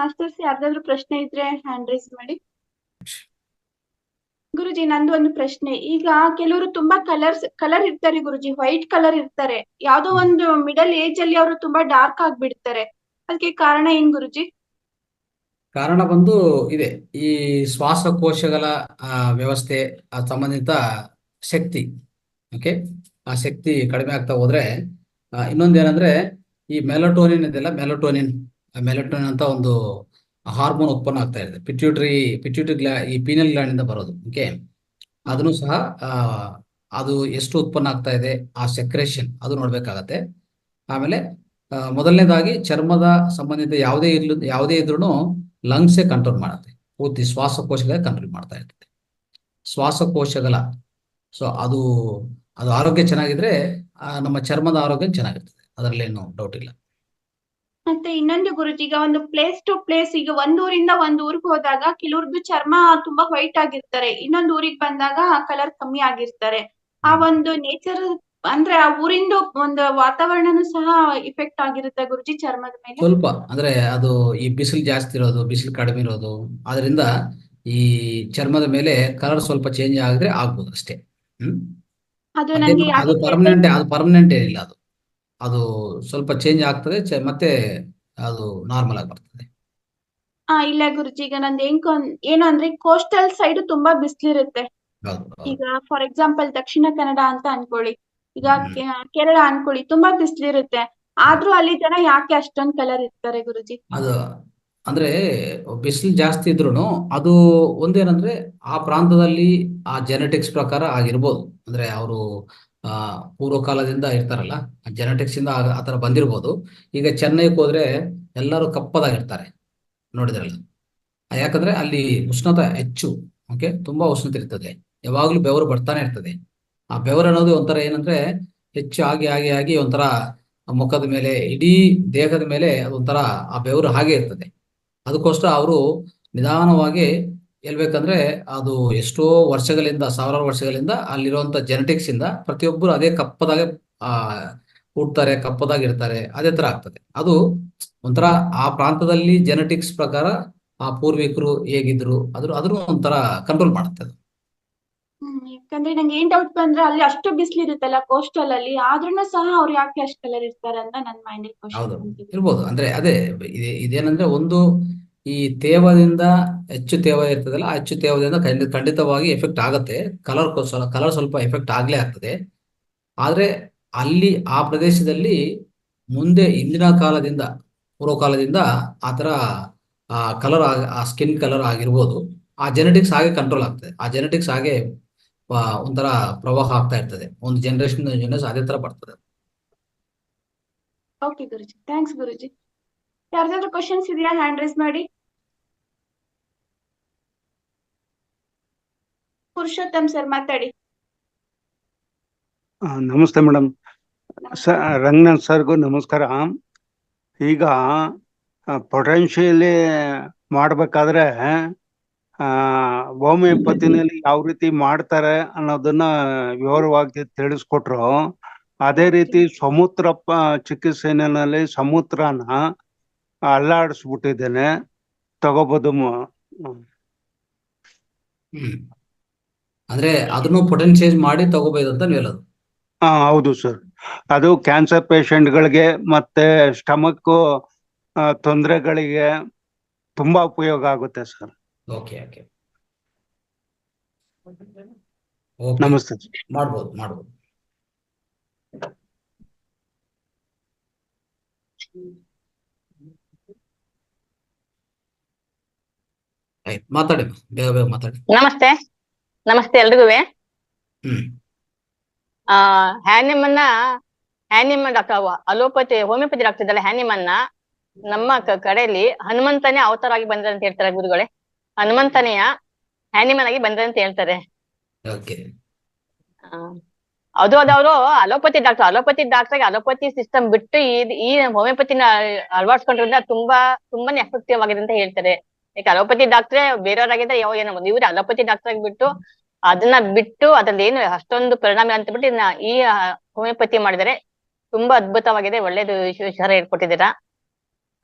Masters ಯಾರ್ದಾದ್ರು ಪ್ರಶ್ನೆ ಇದ್ರೆ hand raise ಮಾಡಿ. ಗುರುಜಿ ನಂದು ಒಂದು ಪ್ರಶ್ನೆ. ಈಗ ಕೆಲವರು ತುಂಬಾ ಕಲರ್ ಇರ್ತಾರೆ ಗುರುಜಿ, ವೈಟ್ ಕಲರ್ ಇರ್ತಾರೆ. ಯಾವ್ದೋ ಒಂದು ಮಿಡಲ್ ಏಜ್ ಅಲ್ಲಿ ಅವರು ತುಂಬಾ ಡಾರ್ಕ್ ಆಗ್ಬಿಡ್ತಾರೆ. ಅದಕ್ಕೆ ಕಾರಣ ಏನ್ ಗುರುಜಿ? ಕಾರಣ ಬಂದು ಇದೆ. ಈ ಶ್ವಾಸಕೋಶಗಳ ವ್ಯವಸ್ಥೆ ಸಂಬಂಧಿತ ಶಕ್ತಿ. ಓಕೆ, ಆ ಶಕ್ತಿ ಕಡಿಮೆ ಆಗ್ತಾ ಹೋದ್ರೆ ಇನ್ನೊಂದೇನಂದ್ರೆ ಈ ಮೆಲಟೋನಿನ್ ಇದೆಲ್ಲ, ಮೆಲಟೋನಿನ್ ಅಂತ ಒಂದು ಹಾರ್ಮೋನ್ ಉತ್ಪನ್ನ ಆಗ್ತಾ ಇದೆ. ಪಿಟ್ಯೂಟರಿ ಈ ಪೀನಲ್ ಗ್ಲ್ಯಾಂಡ್ ಇಂದ ಬರೋದು. ಓಕೆ, ಅದನ್ನು ಸಹ ಅದು ಎಷ್ಟು ಉತ್ಪನ್ನ ಆಗ್ತಾ ಇದೆ, ಆ ಸೆಕ್ರೇಷನ್ ಅದು ನೋಡ್ಬೇಕಾಗತ್ತೆ. ಆಮೇಲೆ ಮೊದಲನೇದಾಗಿ ಚರ್ಮದ ಸಂಬಂಧಿತ ಯಾವುದೇ ಇದ್ರೂ ಲಂಗ್ಸೇ ಕಂಟ್ರೋಲ್ ಮಾಡುತ್ತೆ. ಪೂರ್ತಿ ಶ್ವಾಸಕೋಶಗಳೇ ಕಂಟ್ರೋಲ್ ಮಾಡ್ತಾ ಇರ್ತದೆ, ಶ್ವಾಸಕೋಶಗಳ. ಸೊ ಅದು ಅದು ಆರೋಗ್ಯ ಚೆನ್ನಾಗಿದ್ರೆ ನಮ್ಮ ಚರ್ಮದ ಆರೋಗ್ಯ ಚೆನ್ನಾಗಿರ್ತದೆ, ಅದರಲ್ಲೇನು ಡೌಟ್ ಇಲ್ಲ. ಮತ್ತೆ ಇನ್ನೊಂದು ಗುರುಜಿ, ಈಗ ಒಂದು ಪ್ಲೇಸ್ ಟು ಪ್ಲೇಸ್, ಈಗ ಒಂದ್ ಊರಿಂದ ಒಂದ್ ಊರಿಗೆ ಹೋದಾಗ ಕೆಲವ್ರದ್ದು ಚರ್ಮ ತುಂಬಾ ವೈಟ್ ಆಗಿರ್ತಾರೆ, ಇನ್ನೊಂದ್ ಊರಿಗೆ ಬಂದಾಗ ಕಲರ್ ಕಮ್ಮಿ ಆಗಿರ್ತಾರೆ. ಆ ಒಂದು ನೇಚರ್ ಅಂದ್ರೆ ಆ ಊರಿಂದು ಒಂದು ವಾತಾವರಣನೂ ಸಹ ಇಫೆಕ್ಟ್ ಆಗಿರುತ್ತೆ ಗುರುಜಿ ಚರ್ಮದ ಮೇಲೆ. ಸ್ವಲ್ಪ ಅಂದ್ರೆ ಅದು ಈ ಬಿಸಿಲು ಜಾಸ್ತಿ ಇರೋದು, ಬಿಸಿಲು ಕಡಿಮೆ ಇರೋದು, ಅದರಿಂದ ಈ ಚರ್ಮದ ಮೇಲೆ ಕಲರ್ ಸ್ವಲ್ಪ ಚೇಂಜ್ ಆಗಿದ್ರೆ ಆಗ್ಬೋದು ಅಷ್ಟೇ. ಅದು ಅದೇನು ನಂಗೆ ಯಾವ್ದೋ ಅದು ಪರ್ಮನೆಂಟ್ ಏನಿಲ್ಲ. ಅದು ಅದು ಸ್ವಲ್ಪ ಚೇಂಜ್ ಆಗ್ತದೆ, ಮತ್ತೆ ಅದು ನಾರ್ಮಲ್ ಆಗಿ ಬರ್ತದೆ. ಇಲ್ಲ ಗುರುಜಿ, ಈಗ ನಂದು ಏನು ಅಂದ್ರೆ ಕೋಸ್ಟಲ್ ಸೈಡ್ ತುಂಬಾ ಬಿಸಿಲಿರುತ್ತೆ. ಹೌದು. ಈಗ ಫಾರ್ ಎಕ್ಸಾಂಪಲ್ ದಕ್ಷಿಣ ಕನ್ನಡ ಅಂತ ಅನ್ಕೊಳ್ಳಿ, ಈಗ ಹ್ಮ್. ಕೇರಳ ಅನ್ಕೊಳ್ಳಿ, ತುಂಬಾ ಬಿಸಿಲಿರುತ್ತೆ. ಆದ್ರೂ ಅಲ್ಲಿ ಜನ ಯಾಕೆ ಅಷ್ಟೊಂದ್ ಕಲರ್ ಇರ್ತಾರೆ ಗುರುಜಿ? ಅದು ಅಂದ್ರೆ ಬಿಸಿಲು ಜಾಸ್ತಿ ಇದ್ರೂ ಅದು ಒಂದೇನಂದ್ರೆ ಆ ಪ್ರಾಂತದಲ್ಲಿ ಆ ಜೆನೆಟಿಕ್ಸ್ ಪ್ರಕಾರ ಆಗಿರ್ಬೋದು. ಅಂದ್ರೆ ಅವರು ಪೂರ್ವ ಕಾಲದಿಂದ ಇರ್ತಾರಲ್ಲ, ಆ ಜೆನೆಟಿಕ್ಸ್ ಇಂದ ಆ ಥರ ಬಂದಿರ್ಬೋದು. ಈಗ ಚೆನ್ನೈಗೆ ಹೋದ್ರೆ ಎಲ್ಲರೂ ಕಪ್ಪದಾಗಿರ್ತಾರೆ, ನೋಡಿದ್ರಲ್ಲ. ಯಾಕಂದ್ರೆ ಅಲ್ಲಿ ಉಷ್ಣತೆ ಹೆಚ್ಚು. ಓಕೆ, ತುಂಬಾ ಉಷ್ಣತೆ ಇರ್ತದೆ, ಯಾವಾಗ್ಲೂ ಬೆವರು ಬರ್ತಾನೆ ಇರ್ತದೆ. ಆ ಬೆವರು ಅನ್ನೋದು ಒಂಥರ ಏನಂದ್ರೆ ಹೆಚ್ಚು ಆಗಿ ಆಗಿ ಆಗಿ ಒಂಥರ ಮುಖದ ಮೇಲೆ, ಇಡೀ ದೇಹದ ಮೇಲೆ ಅದೊಂಥರ ಆ ಬೆವರು ಹಾಗೆ ಇರ್ತದೆ. ಅದಕ್ಕೋಸ್ಕರ ಅವರು ನಿಧಾನವಾಗಿ ಹೇಳ್ಬೇಕಂದ್ರೆ ಅದು ಎಷ್ಟೋ ವರ್ಷಗಳಿಂದ, ಸಾವಿರಾರು ವರ್ಷಗಳಿಂದ ಅಲ್ಲಿರುವಂತ ಜೆನೆಟಿಕ್ಸ್ ಇಂದ ಪ್ರತಿಯೊಬ್ಬರು ಅದೇ ಕಪ್ಪದಾಗೆ ಆ ಹುಡ್ತಾರೆ, ಕಪ್ಪದಾಗಿರ್ತಾರೆ. ಅದೇ ತರ ಆಗ್ತದೆ. ಅದು ಒಂಥರ ಆ ಪ್ರಾಂತದಲ್ಲಿ ಜೆನೆಟಿಕ್ಸ್ ಪ್ರಕಾರ ಆ ಪೂರ್ವಿಕರು ಹೇಗಿದ್ರು ಅದ್ರ ಒಂಥರ ಕಂಟ್ರೋಲ್ ಮಾಡುತ್ತೆ ಅದು. ಯಾಕಂದ್ರೆ ನಂಗೆ ಏನ್ ಡೌಟ್ ಬಂದ್ರೆ ಅಲ್ಲಿ ಅಷ್ಟು ಬಿಸಿಲಿರುತ್ತಲ್ಲ ಕೋಸ್ಟಲ್ ಅಲ್ಲಿ, ಆದ್ರೂ ಸಹ ಅವ್ರು ಯಾಕೆ ಅಷ್ಟು ಕಲರ್ ಇರ್ತಾರೆ ಅಂತ ನನ್ ಮೈಂಡ್ ಕ್ವಶನ್ ಹೌದು, ಬಂದಿದೆ. ಇರ್ಬೋದು. ಅಂದ್ರೆ ಅದೇ ಇದೇನಂದ್ರೆ ಒಂದು ಈ ತೇವದಿಂದ, ಹೆಚ್ಚು ತೇವ ಇರ್ತದಲ್ಲ, ಆ ಹೆಚ್ಚು ತೇವದಿಂದ ಖಂಡಿತವಾಗಿ ಎಫೆಕ್ಟ್ ಆಗತ್ತೆ. ಕಲರ್ ಸ್ವಲ್ಪ ಎಫೆಕ್ಟ್ ಆಗ್ಲೇ ಆಗ್ತದೆ. ಆದ್ರೆ ಅಲ್ಲಿ ಆ ಪ್ರದೇಶದಲ್ಲಿ ಮುಂದೆ ಹಿಂದಿನ ಕಾಲದಿಂದ, ಪೂರ್ವ ಕಾಲದಿಂದ ಆ ತರ ಕಲರ್, ಆ ಸ್ಕಿನ್ ಕಲರ್ ಆಗಿರ್ಬೋದು. ಆ ಜೆನೆಟಿಕ್ಸ್ ಹಾಗೆ ಕಂಟ್ರೋಲ್ ಆಗ್ತದೆ, ಆ ಜೆನೆಟಿಕ್ಸ್ ಹಾಗೆ ಒಂಥರ ಪ್ರವಾಹ ಆಗ್ತಾ ಇರ್ತದೆ. ಒಂದು ಜನರೇಷನ್ ಅದೇ ತರ ಬರ್ತದೆ. ಓಕೆ ಗುರುಜಿ, ಥ್ಯಾಂಕ್ಸ್ ಗುರುಜಿ. ಯಾರ್ದಾದ್ರು ಕ್ವಶನ್ಸ್ ಇದೆಯಾ? ಹ್ಯಾಂಡ್ ರೈಸ್ ಮಾಡಿ. ಪುರುಷೋತ್ತಮ್ ಸರ್ ಮಾತಾಡಿ. ನಮಸ್ತೆ ಮೇಡಮ್. ರಂಗನಾಥ್ ಸರ್ಗೂ ನಮಸ್ಕಾರ. ಈಗ ಪೊಟೆನ್ಷಿಯಲಿ ಮಾಡಬೇಕಾದ್ರೆ ಹೋಮಿಯೋಪತಿನಲ್ಲಿ ಯಾವ ರೀತಿ ಮಾಡ್ತಾರೆ ಅನ್ನೋದನ್ನ ವಿವರವಾಗಿ ತಿಳಿಸ್ಕೊಟ್ರು. ಅದೇ ರೀತಿ ಚಿಕಿತ್ಸೆನಲ್ಲಿ ಸಮೂತ್ರನ ಅಲ್ಲಾಡಿಸ್ಬಿಟ್ಟಿದ್ದೇನೆ, ತಗೋಬಹುದು. ಅಂದ್ರೆ ಅದನ್ನು ಪೊಟೆನ್ಶಿಯಲ್ ಮಾಡಿ ತಗೋಬಹುದು ಅಂತ ಹೇಳೋದು. ಹೌದು ಸರ್. ಅದು ಕ್ಯಾನ್ಸರ್ ಪೇಷಂಟ್ಗಳಿಗೆ ಮತ್ತೆ ಸ್ಟಮಕ್ ತೊಂದರೆಗಳಿಗೆ ತುಂಬಾ ಉಪಯೋಗ ಆಗುತ್ತೆ ಸರ್. ಓಕೆ ಓಕೆ, ನಮಸ್ತೆ. ಮಾಡ್ಬೋದು. ಮಾತಾಡಿ, ಬೇಗ ಮಾತಾಡಿ. ನಮಸ್ತೆ ಎಲ್ರಿಗೂ. ಹ್ಯಾನಿಮನ್ ಡಾಕ್ಟರ್, ಅಲೋಪತಿ ಹೋಮಿಯೋಪತಿ ಡಾಕ್ಟರ್ ಇದ್ದಲ್ಲ, ಹ್ಯಾನಿಮನ್ನ ನಮ್ಮ ಕಡೆಯಲ್ಲಿ ಹನುಮಂತನೇ ಅವತಾರ ಆಗಿ ಬಂದ್ರೆ ಅಂತ ಹೇಳ್ತಾರೆ ಗುರುಗಳೇ. ಹನುಮಂತನೆಯ ಹ್ಯಾನಿಮನ್ ಆಗಿ ಬಂದ್ರೆ ಅಂತ ಹೇಳ್ತಾರೆ. ಅದವರು ಅಲೋಪತಿ ಡಾಕ್ಟರ್ಗೆ ಅಲೋಪತಿ ಸಿಸ್ಟಮ್ ಬಿಟ್ಟು ಈ ಹೋಮಿಯೋಪತಿನ ಅಳವಡಿಸ್ಕೊಂಡ್ರಿಂದ ತುಂಬಾನೇ ಎಫೆಕ್ಟಿವ್ ಆಗಿದೆ ಅಂತ ಹೇಳ್ತಾರೆ. ಈಗ ಅಲೋಪತಿ ಡಾಕ್ಟ್ರೆ ಬೇರೆಯವರಾಗಿದ್ರೆ ಏನೋ ಇವ್ರು ಅಲೋಪತಿ ಡಾಕ್ಟರ್ ಆಗಿಬಿಟ್ಟು ಅದನ್ನ ಬಿಟ್ಟು ಅದ್ರಲ್ಲಿ ಏನು ಅಷ್ಟೊಂದು ಪರಿಣಾಮ ಅಂತ ಬಿಟ್ಟು ಈ ಹೋಮಿಯೋಪತಿ ಮಾಡಿದರೆ ತುಂಬಾ ಅದ್ಭುತವಾಗಿದೆ. ಒಳ್ಳೇದು ವಿಚಾರ ಹೇಳ್ಕೊಟ್ಟಿದ್ದೀರಾ.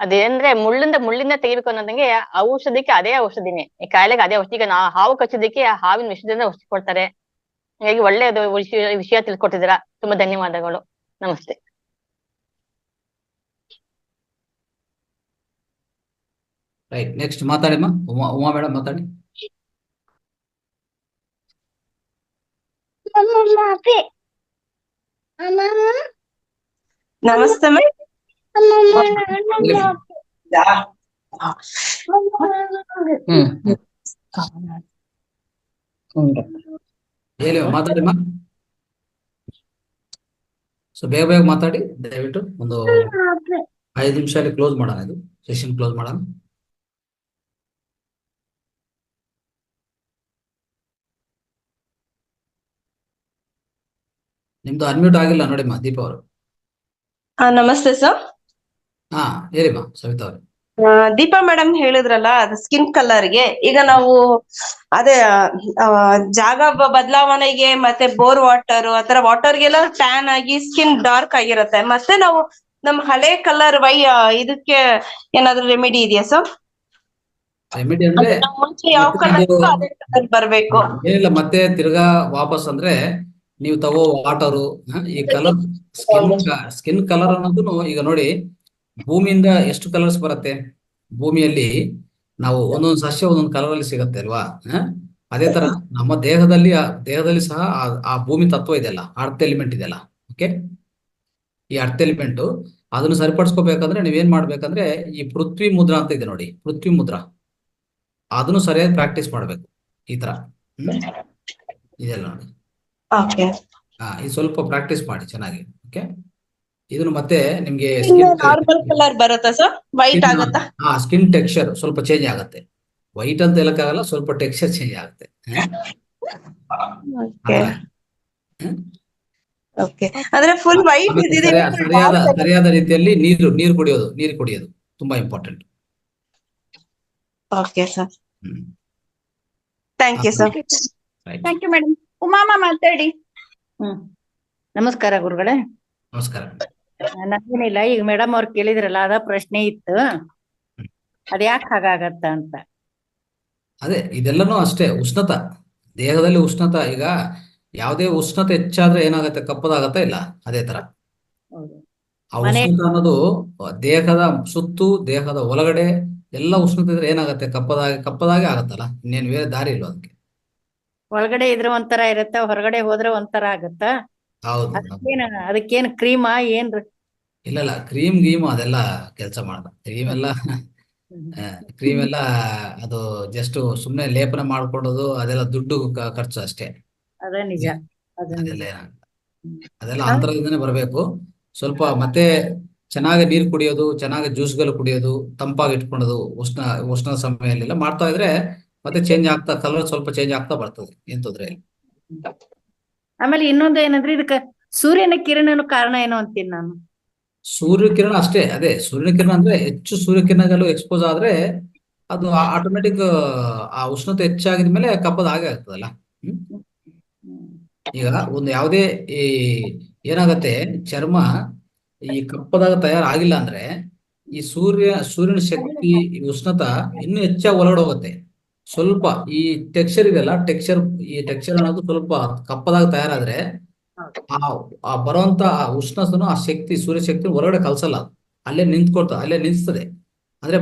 ಅದೇಂದ್ರೆ ಮುಳ್ಳಿಂದ ತೆಗಿಬೇಕು ಅನ್ನೋದಂಗೆ ಔಷಧಿಗೆ ಅದೇ ಔಷಧಿನೇ, ಈ ಕಾಯಿಲೆಗೆ ಅದೇ ಔಷಧಿ. ಈಗ ಹಾವು ಕಚ್ಚೋದಕ್ಕೆ ಆ ಹಾವಿನ ವಿಷದಿಂದ ಔಷಧಿ ಕೊಡ್ತಾರೆ. ಹಾಗಾಗಿ ಒಳ್ಳೆಯದು ವಿಷಯ ತಿಳ್ಕೊಟ್ಟಿದ್ದೀರಾ, ತುಂಬಾ ಧನ್ಯವಾದಗಳು. ನಮಸ್ತೆ. ರೈಟ್, ನೆಕ್ಸ್ಟ್ ಮಾತಾಡಿಮ್ಮ. ಉಮಾ ಮೇಡಮ್ ಮಾತಾಡಿ. ನಮಸ್ತೆ ಹೇಳಿ ಮಾತಾಡಿಮ್ಮ. ಸೊ ಬೇಗ ಬೇಗ ಮಾತಾಡಿ ದಯವಿಟ್ಟು. ಒಂದು 5 ನಿಮಿಷದಲ್ಲಿ ಕ್ಲೋಸ್ ಮಾಡೋಣ, ಇದು ಸೆಷನ್ ಕ್ಲೋಸ್ ಮಾಡೋಣ. ನಿಮ್ದು ಅನ್ಮ್ಯೂಟ್ ಆಗಿಲ್ಲ ನೋಡಿಮ್ಮ ದೀಪಾ ಅವರು. ನಮಸ್ತೆ ಸರ್. ಹಾ ಹೇಳಿಮ್ಮ ಸವಿತಾ ಅವರು. ದೀಪಾ ಮೇಡಮ್ ಹೇಳಿದ್ರಲ್ಲ ಅದು ಸ್ಕಿನ್ ಕಲರ್ಗೆ, ಈಗ ನಾವು ಅದೇ ಜಾಗ ಬದಲಾವಣೆಗೆ ಮತ್ತೆ ಬೋರ್ ವಾಟರ್ ಆತರ ವಾಟರ್ಗೆಲ್ಲ ಟ್ಯಾನ್ ಆಗಿ ಸ್ಕಿನ್ ಡಾರ್ಕ್ ಆಗಿರುತ್ತೆ. ಮತ್ತೆ ನಾವು ನಮ್ ಹಳೆ ಕಲರ್ ಇದಕ್ಕೆ ಏನಾದ್ರು ರೆಮಿಡಿ ಇದೆಯಾ ಸರ್? ರೆಮಿಡಿ ಅಂದ್ರೆ ಮುಂಚೆ ಯಾವ ಕಲರ್ ಅದೇ ಕಲರ್ ಬರ್ಬೇಕು? ಏನಿಲ್ಲ, ಮತ್ತೆ ತಿರ್ಗಾ ವಾಪಸ್ ಅಂದ್ರೆ ನೀವು ತಗೋ ವಾಟರು, ಈ ಕಲರ್ ಸ್ಕಿನ್ ಕಲರ್ ಅನ್ನೋದು ಈಗ ನೋಡಿ, ಭೂಮಿಯಿಂದ ಎಷ್ಟು ಕಲರ್ಸ್ ಬರುತ್ತೆ. ಭೂಮಿಯಲ್ಲಿ ನಾವು ಒಂದೊಂದು ಸಸ್ಯ ಒಂದೊಂದು ಕಲರ್ ಅಲ್ಲಿ ಸಿಗತ್ತೆ ಅಲ್ವಾ. ಅದೇ ತರ ನಮ್ಮ ದೇಹದಲ್ಲಿ ಸಹ ಆ ಭೂಮಿ ತತ್ವ ಇದೆಯಲ್ಲ, ಅರ್ತ್ ಎಲಿಮೆಂಟ್ ಇದೆಯಲ್ಲ. ಓಕೆ, ಈ ಅರ್ತ್ ಎಲಿಮೆಂಟ್ ಅದನ್ನು ಸರಿಪಡಿಸ್ಕೋಬೇಕಂದ್ರೆ ನೀವೇನ್ ಮಾಡ್ಬೇಕಂದ್ರೆ ಈ ಪೃಥ್ವಿ ಮುದ್ರಾ ಅಂತ ಇದೆ ನೋಡಿ, ಪೃಥ್ವಿ ಮುದ್ರಾ, ಅದನ್ನು ಸರಿಯಾಗಿ ಪ್ರಾಕ್ಟೀಸ್ ಮಾಡ್ಬೇಕು. ಈ ತರ ಇದೆಲ್ಲ ನೋಡಿ. ಇದು ಸ್ವಲ್ಪ ಪ್ರಾಕ್ಟೀಸ್ ಮಾಡಿ ಚೆನ್ನಾಗಿ. ಓಕೆ, ಇದನ್ನು ಮತ್ತೆ ನಿಮ್ಗೆ ನಾರ್ಮಲ್ ಕಲರ್ ಬರುತ್ತಾ ಸರ್? ವೈಟ್ ಆಗುತ್ತಾ? ಸ್ಕಿನ್ ಟೆಕ್ಸ್ಚರ್ ಸ್ವಲ್ಪ ಚೇಂಜ್ ಆಗುತ್ತೆ. ವೈಟ್ ಅಂತ ಹೇಳಕ್ಕಾಗಲ್ಲ, ಸ್ವಲ್ಪ ಟೆಕ್ಸ್ಚರ್ ಚೇಂಜ್ ಆಗುತ್ತೆ. ಅಂದ್ರೆ ಫುಲ್ ವೈಟ್ ಸರಿಯಾದ ರೀತಿಯಲ್ಲಿ ನೀರು ಕುಡಿಯೋದು ತುಂಬಾ important. Okay sir, thank you sir. Thank you madam. ಉಮಾಮ ಮಾತಾಡಿ. ನಮಸ್ಕಾರ ಗುರುಗಳೇ. ನಮಸ್ಕಾರ. ನನ್ಗೇನಿಲ್ಲ, ಈಗ ಮೇಡಮ್ ಅವ್ರು ಕೇಳಿದ್ರಲ್ಲ ಅದ ಪ್ರಶ್ನೆ ಇತ್ತು, ಅದ್ ಯಾಕೆ ಹಾಗಾಗತ್ತ ಅಂತ. ಅದೇ ಇದೆಲ್ಲನೂ ಅಷ್ಟೇ, ಉಷ್ಣತ, ದೇಹದಲ್ಲಿ ಉಷ್ಣತ. ಈಗ ಯಾವುದೇ ಉಷ್ಣತೆ ಹೆಚ್ಚಾದ್ರೆ ಏನಾಗುತ್ತೆ, ಕಪ್ಪದಾಗತ್ತಾ ಇಲ್ಲ, ಅದೇ ತರ ಆ ಉಷ್ಣತೆ ಅನ್ನೋದು ದೇಹದ ಸುತ್ತು, ದೇಹದ ಒಳಗಡೆ ಎಲ್ಲ ಉಷ್ಣತೆ ಇದ್ರೆ ಏನಾಗುತ್ತೆ, ಕಪ್ಪದಾಗೆ ಆಗತ್ತಲ್ಲ. ಇನ್ನೇನು ಬೇರೆ ದಾರಿ ಇಲ್ವ ಅದಕ್ಕೆ. ಒಳಗಡೆ ಇದ್ರೆ ಒಂಥರ ಇರತ್ತ, ಹೊರಗಡೆ ಹೋದ್ರೆ ಒಂಥರ ಆಗತ್ತ. ಹೌದು, ಅದಕ್ಕೇನ್ ಕ್ರೀಮಾ ಏನ್ರಿ? ಇಲ್ಲ ಕ್ರೀಮ್ ಅದೆಲ್ಲ ಕೆಲಸ ಮಾಡಲ್ಲ. ಕ್ರೀಮ್ ಎಲ್ಲ ಅದು ಜಸ್ಟ್ ಸುಮ್ನೆ ಲೇಪನ ಮಾಡ್ಕೊಡೋದು, ಅದೆಲ್ಲ ದುಡ್ಡು ಖರ್ಚು ಅಷ್ಟೇ. ಅದ ನಿಜ. ಅದೆಲ್ಲ ಅಂತರದಿಂದನೇ ಬರಬೇಕು. ಸ್ವಲ್ಪ ಮತ್ತೆ ಚೆನ್ನಾಗಿ ನೀರು ಕುಡಿಯೋದು, ಚೆನ್ನಾಗಿ ಜ್ಯೂಸ್ಗಳು ಕುಡಿಯೋದು, ತಂಪಾಗಿ ಇಟ್ಕೊಳ್ಳೋದು, ಉಷ್ಣ ಸಮಯದಲ್ಲೆಲ್ಲ ಮಾಡ್ತಾ ಇದ್ರೆ ಮತ್ತೆ ಚೇಂಜ್ ಆಗ್ತಾ, ಕಲರ್ ಸ್ವಲ್ಪ ಚೇಂಜ್ ಆಗ್ತಾ ಬರ್ತದೆ, ಏನ್ ತೊಂದ್ರೆ ಇಲ್ಲ. ಆಮೇಲೆ ಇನ್ನೊಂದು ಏನಂದ್ರೆ ಇದಕ್ಕ ಸೂರ್ಯನ ಕಿರಣನು ಕಾರಣ ಏನೋ ಅಂತೀನಿ ನಾನು. ಸೂರ್ಯಕಿರಣ ಅಷ್ಟೇ, ಅದೇ ಸೂರ್ಯನ ಕಿರಣ ಅಂದ್ರೆ ಹೆಚ್ಚು ಸೂರ್ಯಕಿರಣಗಳು ಎಕ್ಸ್ಪೋಸ್ ಆದ್ರೆ ಅದು ಆಟೋಮೆಟಿಕ್ ಆ ಉಷ್ಣತೆ ಹೆಚ್ಚಾಗಿದ್ಮೇಲೆ ಕಪ್ಪದ ಹಾಗೆ ಆಗ್ತದಲ್ಲ. ಈಗ ಒಂದು ಯಾವುದೇ ಏನಾಗತ್ತೆ, ಚರ್ಮ ಈ ಕಪ್ಪದಾಗ ತಯಾರಾಗಿಲ್ಲ ಅಂದ್ರೆ ಈ ಸೂರ್ಯನ ಶಕ್ತಿ, ಈ ಉಷ್ಣತ ಇನ್ನೂ ಹೆಚ್ಚಾಗಿ ಒಳಗಡೆ ಹೋಗುತ್ತೆ. ಸ್ವಲ್ಪ ಈ ಟೆಕ್ಸ್ಚರ್ ಇದೆಯಲ್ಲ, ಈ ಟೆಕ್ಸ್ಚರ್ ಅನ್ನೋದು ಸ್ವಲ್ಪ ಕಪ್ಪದಾಗ ತಯಾರಾದ್ರೆ ಆ ಬರುವಂತ ಉಷ್ಣತನು, ಆ ಶಕ್ತಿ, ಸೂರ್ಯ ಶಕ್ತಿ ಹೊರಗಡೆ ಕಲ್ಸಲ್ಲ, ಅಲ್ಲೇ ನಿಂತ್ಸ್ತದೆ. ಅಂದ್ರೆ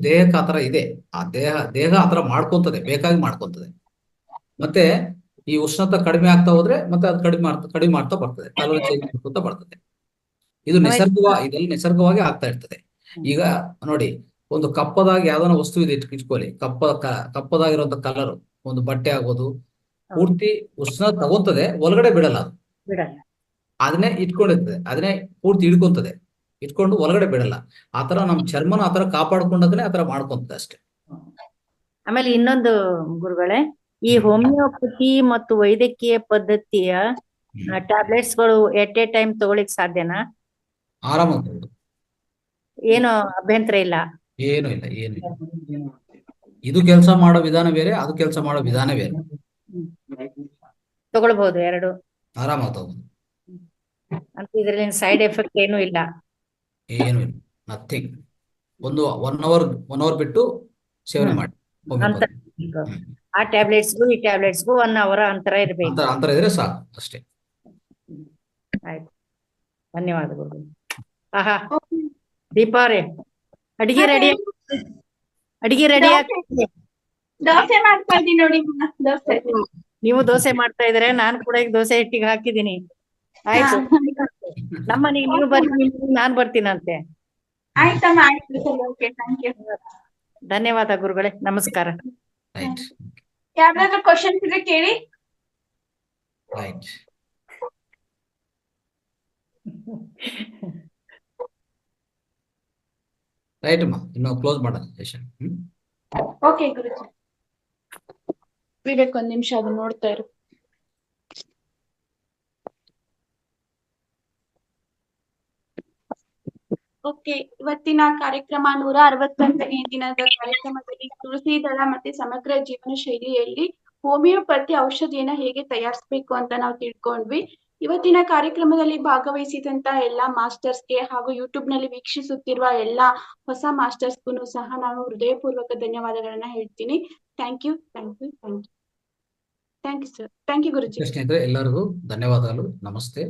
ದೇಹಕ್ಕೆ ಆತರ ಇದೆ, ಆ ದೇಹ ಆತರ ಮಾಡ್ಕೊಂತದೆ, ಬೇಕಾಗಿ ಮಾಡ್ಕೊಂತದೆ. ಮತ್ತೆ ಈ ಉಷ್ಣತೆ ಕಡಿಮೆ ಆಗ್ತಾ ಹೋದ್ರೆ ಮತ್ತೆ ಅದು ಕಡಿಮೆ ಮಾಡ್ತಾ ಬರ್ತದೆ, ಕಲರ್ ಚೇಂಜ್ ಮಾಡ್ಕೊತಾ ಬರ್ತದೆ. ಇದೆಲ್ಲ ನಿಸರ್ಗವಾಗಿ ಆಗ್ತಾ ಇರ್ತದೆ. ಈಗ ನೋಡಿ, ಒಂದು ಕಪ್ಪದಾಗಿ ಯಾವ್ದಾನ ವಸ್ತು ಇದೆ ಇಟ್ಕೊಳ್ಳಿ, ಕಪ್ಪದಾಗಿರುವಂತ ಕಲರ್ ಒಂದು ಬಟ್ಟೆ ಆಗ್ಬೋದು, ಪೂರ್ತಿ ಉಷ್ಣ ತಗೊಂತದೆ, ಒಳಗಡೆ ಬಿಡಲ್ಲ ಅದು. ಅದನ್ನೇ ಇಟ್ಕೊಂಡಿರ್ತದೆ, ಅದನ್ನೇ ಪೂರ್ತಿ ಇಟ್ಕೊಂಡು ಒಳಗಡೆ ಬಿಡಲ್ಲ. ಆತರ ನಮ್ ಚರ್ಮನ ಆತರ ಕಾಪಾಡ್ಕೊಂಡಾಗನೆ ಆತರ ಮಾಡ್ಕೊಂತದೆ ಅಷ್ಟೇ. ಆಮೇಲೆ ಇನ್ನೊಂದು ಗುರುಗಳೇ, ಈ ಹೋಮಿಯೋಪತಿ ಮತ್ತು ವೈದ್ಯಕೀಯ ಪದ್ಧತಿಯ ಟ್ಯಾಬ್ಲೆಟ್ಸ್ ಗಳು ಎಟ್ ಎ ಟೈಮ್ ತಗೊಳಿಕ್ ಸಾಧ್ಯನಾ? ಆರಾಮಾಗಿ, ಏನು ಅಭ್ಯಂತರ ಇಲ್ಲ? ಏನು ಇಲ್ಲ. ಇದು ಕೆಲಸ ಮಾಡೋ ವಿಧಾನ ಬೇರೆ, ಅದು ಕೆಲಸ ಮಾಡೋ ವಿಧಾನ ಬೇರೆ. ತಗೊಳ್ಬಹುದು ಎರಡು ಆರಾಮಾಗಿ ತಗೊಂಡು. ಅಂತ ಇದ್ರಲ್ಲಿ ಸೈಡ್ ಎಫೆಕ್ಟ್ ಏನು ಇಲ್ಲ? ಏನು ಇಲ್ಲ, ನಥಿಂಗ್. ಒನ್ ಅವರ್ ಬಿಟ್ಟು ಸೇವನೆ ಮಾಡಿ ಅಂತರ ಹೋಮಿಯೋಪತಿ. ಇರ್ಬೇಕು. ಆ ಟ್ಯಾಬ್ಲೆಟ್ಸ್ಗೂ ಈ ಟ್ಯಾಬ್ಲೆಟ್ಸ್ಗೂ 1 hour ಅಂತರ ಇರ್ಬೇಕು. ಅಂತರ ಇದ್ರೆ ಸಾಕು ಅಷ್ಟೇ. ಆಯ್ತು, ಧನ್ಯವಾದಗಳು. ಆಹಾ, ದೀಪಾ ಅವ್ರೆ, ಅಡಿಗೆ ರೆಡಿ ದೋಸೆ ಮಾಡ್ತಾ ಇದೀನಿ ನೋಡಿ ದೋಸೆ. ನೀವು ದೋಸೆ ಮಾಡ್ತಾ ಇದ್ರೆ ನಾನು ಕೂಡ ಈಗ ದೋಸೆ ಹಿಟ್ಟಿಗೆ ಹಾಕಿದೀನಿ. ಆಯ್ತು, ನಮ್ಮನೆಗೆ ನೀವು ಬರ್ತೀನಿ, ನಾನ್ ಬರ್ತೀನಂತೆ. ಆಯ್ತಮ್ಮ, ಆಯ್ತು, ಸರಿ, ಓಕೆ, ಥ್ಯಾಂಕ್ ಯು. ಧನ್ಯವಾದ ಗುರುಗಳೇ, ನಮಸ್ಕಾರ. ರೈಟ್ ಯಾವ್ದಾದ್ರು ಕ್ವಶನ್ಸ್ ಇದ್ರೆ ಕೇಳಿ. ರೈಟ್. ರೈಟ್ ಅಮ್ಮ, ಇನ್ನು ಕ್ಲೋಸ್ ಮಾಡೋಣ ಸೆಷನ್. ಓಕೆ ಗುರುಜಿ. ವಿವೇಕ್, ಒಂದ್ ನಿಮಿಷ ಅದು ನೋಡ್ತಾ ಇರು. ಓಕೆ, ಇವತ್ತಿನ ಕಾರ್ಯಕ್ರಮ 161ನೇ ದಿನದ ಕಾರ್ಯಕ್ರಮದಲ್ಲಿ ತುಳಸಿ ದಳ ಮತ್ತೆ ಸಮಗ್ರ ಜೀವನ ಶೈಲಿಯಲ್ಲಿ ಹೋಮಿಯೋಪತಿ ಔಷಧಿಯನ್ನ ಹೇಗೆ ತಯಾರಿಸಬೇಕು ಅಂತ ನಾವು ತಿಳ್ಕೊಂಡ್ವಿ. ಇವತ್ತಿನ ಕಾರ್ಯಕ್ರಮದಲ್ಲಿ ಭಾಗವಹಿಸಿದಂತ ಎಲ್ಲಾ ಮಾಸ್ಟರ್ಸ್ಗೆ ಹಾಗೂ ಯೂಟ್ಯೂಬ್ ನಲ್ಲಿ ವೀಕ್ಷಿಸುತ್ತಿರುವ ಎಲ್ಲಾ ಹೊಸ ಮಾಸ್ಟರ್ಸ್ಗೂ ಸಹ ನಾನು ಹೃದಯಪೂರ್ವಕ ಧನ್ಯವಾದಗಳನ್ನ ಹೇಳ್ತೀನಿ. Thank you sir. Thank you Guruji. ಸ್ನೇಹಿತರೆ, ಎಲ್ಲರಿಗೂ ಧನ್ಯವಾದಗಳು. ನಮಸ್ತೆ.